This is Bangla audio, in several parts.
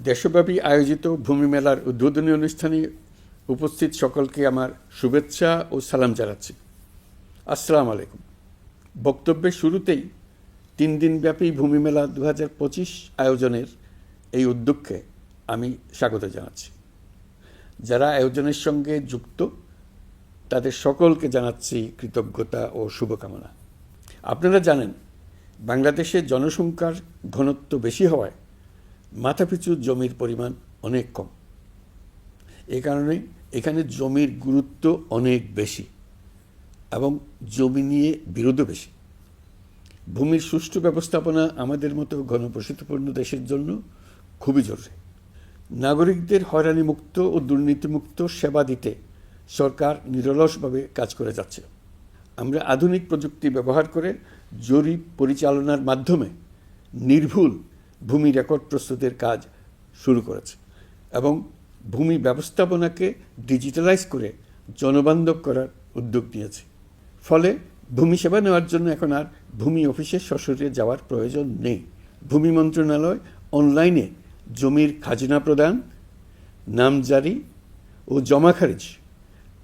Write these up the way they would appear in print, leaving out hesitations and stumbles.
দেশব্যাপী আয়োজিত ভূমি মেলার উদ্বোধনী অনুষ্ঠানে উপস্থিত সকলকে আমার শুভেচ্ছা ও সালাম জানাচ্ছি। আসসালামু আলাইকুম। বক্তব্যের শুরুতেই 3 দিনব্যাপী ভূমি মেলা 2025 আয়োজনের এই উদ্যোগকে আমি স্বাগত জানাচ্ছি। যারা আয়োজনের সঙ্গে যুক্ত তাদের সকলকে জানাচ্ছি কৃতজ্ঞতা ও শুভকামনা। আপনারা জানেন, বাংলাদেশে জনসংখ্যার ঘনত্ব বেশি হওয়ায় মাথাপিছু জমির পরিমাণ অনেক কম। এ কারণে এখানে জমির গুরুত্ব অনেক বেশি এবং জমি নিয়ে বিরোধও বেশি। ভূমির সুষ্ঠু ব্যবস্থাপনা আমাদের মতো ঘনবসতিপূর্ণ দেশের জন্য খুবই জরুরি। নাগরিকদের হয়রানিমুক্ত ও দুর্নীতিমুক্ত সেবা দিতে সরকার নিরলসভাবে কাজ করে যাচ্ছে। আমরা আধুনিক প্রযুক্তি ব্যবহার করে জরিপ পরিচালনার মাধ্যমে নির্ভুল ভূমি রেকর্ড প্রস্তুতের কাজ শুরু করেছে এবং ভূমি ব্যবস্থাপনাকে ডিজিটালাইজ করে জনবান্ধব করার উদ্যোগ নিয়েছে। ফলে ভূমি সেবা নেওয়ার জন্য এখন আর ভূমি অফিসে সশরীরে যাওয়ার প্রয়োজন নেই। ভূমি মন্ত্রণালয় অনলাইনে জমির খাজনা প্রদান, নামজারি ও জমা খারিজ,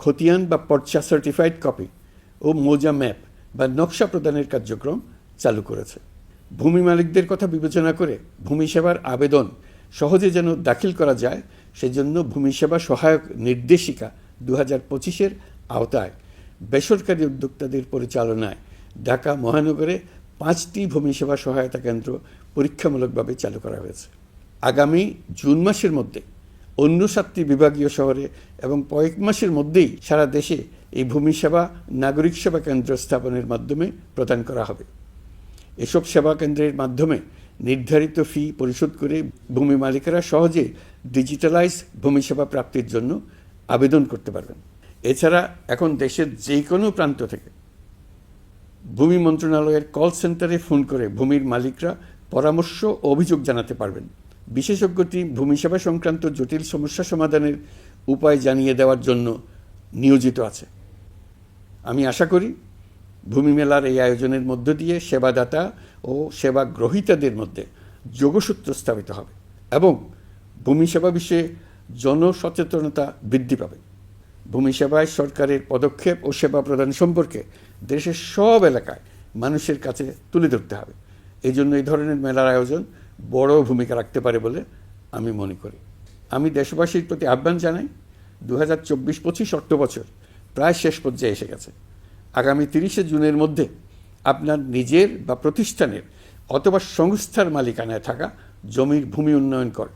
খতিয়ান বা পর্চা সার্টিফাইড কপি ও মৌজা ম্যাপ বা নকশা প্রদানের কার্যক্রম চালু করেছে। ভূমি মালিকদের কথা বিবেচনা করে ভূমি সেবার আবেদন সহজে যেন দাখিল করা যায়, সেজন্য ভূমি সেবা সহায়ক নির্দেশিকা 2025-এর আওতায় বেসরকারি উদ্যোক্তাদের পরিচালনায় ঢাকা মহানগরে 5টি ভূমি সেবা সহায়তা কেন্দ্র পরীক্ষামূলকভাবে চালু করা হয়েছে। আগামী জুন মাসের মধ্যে অন্য 7টি বিভাগীয় শহরে এবং কয়েক মাসের মধ্যেই সারা দেশে এই ভূমি সেবা নাগরিক সেবা কেন্দ্র স্থাপনের মাধ্যমে প্রদান করা হবে। এসব সেবা কেন্দ্রের মাধ্যমে নির্ধারিত ফি পরিশোধ করে ভূমি মালিকেরা সহজে ডিজিটালাইজ ভূমি সেবা প্রাপ্তির জন্য আবেদন করতে পারবেন। এছাড়া এখন দেশের যে কোনো প্রান্ত থেকে ভূমি মন্ত্রণালয়ের কল সেন্টারে ফোন করে ভূমির মালিকরা পরামর্শ ও অভিযোগ জানাতে পারবেন। বিশেষজ্ঞ টিম ভূমি সেবা সংক্রান্ত জটিল সমস্যা সমাধানের উপায় জানিয়ে দেওয়ার জন্য নিয়োজিত আছে। আমি আশা করি ভূমি মেলার এই আয়োজনের মধ্য দিয়ে সেবাদাতা ও সেবা গ্রহীতাদের মধ্যে যোগসূত্র স্থাপিত হবে এবং ভূমি সেবা বিষয়ে জনসচেতনতা বৃদ্ধি পাবে। ভূমি সেবায় সরকারের পদক্ষেপ ও সেবা প্রদান সম্পর্কে দেশের সব এলাকায় মানুষের কাছে তুলে ধরতে হবে। এই জন্য এই ধরনের মেলার আয়োজন বড় ভূমিকা রাখতে পারে বলে আমি মনে করি। আমি দেশবাসীর প্রতি আহ্বান জানাই, 2024-25 অর্থবছর প্রায় শেষ পর্যায়ে এসে গেছে। আগামী 30শে জুনের মধ্যে আপনার নিজের বা প্রতিষ্ঠানের অথবা সংস্থার মালিকানায় থাকা জমির ভূমি উন্নয়ন কর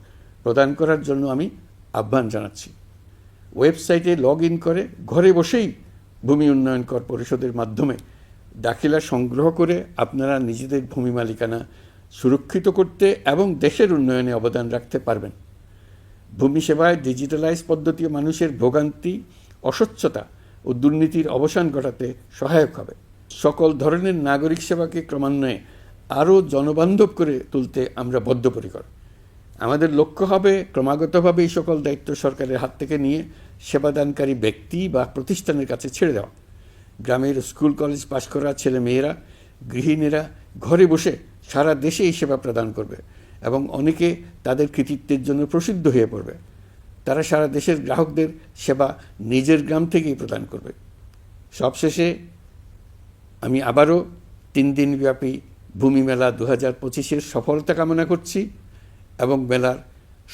প্রদান করার জন্য আমি আহ্বান জানাচ্ছি। ওয়েবসাইটে লগ ইন করে ঘরে বসেই ভূমি উন্নয়ন কর পরিশোধের মাধ্যমে দাখিলা সংগ্রহ করে আপনারা নিজেদের ভূমি মালিকানা সুরক্ষিত করতে এবং দেশের উন্নয়নে অবদান রাখতে পারবেন। ভূমি সেবায় ডিজিটালাইজ পদ্ধতি মানুষের ভোগান্তি, অস্বচ্ছতা ও দুর্নীতির অবসান ঘটাতে সহায়ক হবে। সকল ধরনের নাগরিক সেবাকে ক্রমান্বয়ে আরও জনবান্ধব করে তুলতে আমরা বদ্ধপরিকর। আমাদের লক্ষ্য হবে ক্রমাগতভাবে এই সকল দায়িত্ব সরকারের হাত থেকে নিয়ে সেবাদানকারী ব্যক্তি বা প্রতিষ্ঠানের কাছে ছেড়ে দেওয়া। গ্রামের স্কুল কলেজ পাশ করা ছেলে মেয়েরা, গৃহিণীরা ঘরে বসে সারা দেশে এই সেবা প্রদান করবে এবং অনেকে তাদের কৃতিত্বের জন্য প্রসিদ্ধ হয়ে পড়বে। তারা সারা দেশের গ্রাহকদের সেবা নিজের গ্রাম থেকেই প্রদান করবে। সবশেষে আমি আবারও 3 দিনব্যাপী ভূমি মেলা 2025-এর সফলতা কামনা করছি এবং মেলার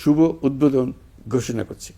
শুভ উদ্বোধন ঘোষণা করছি।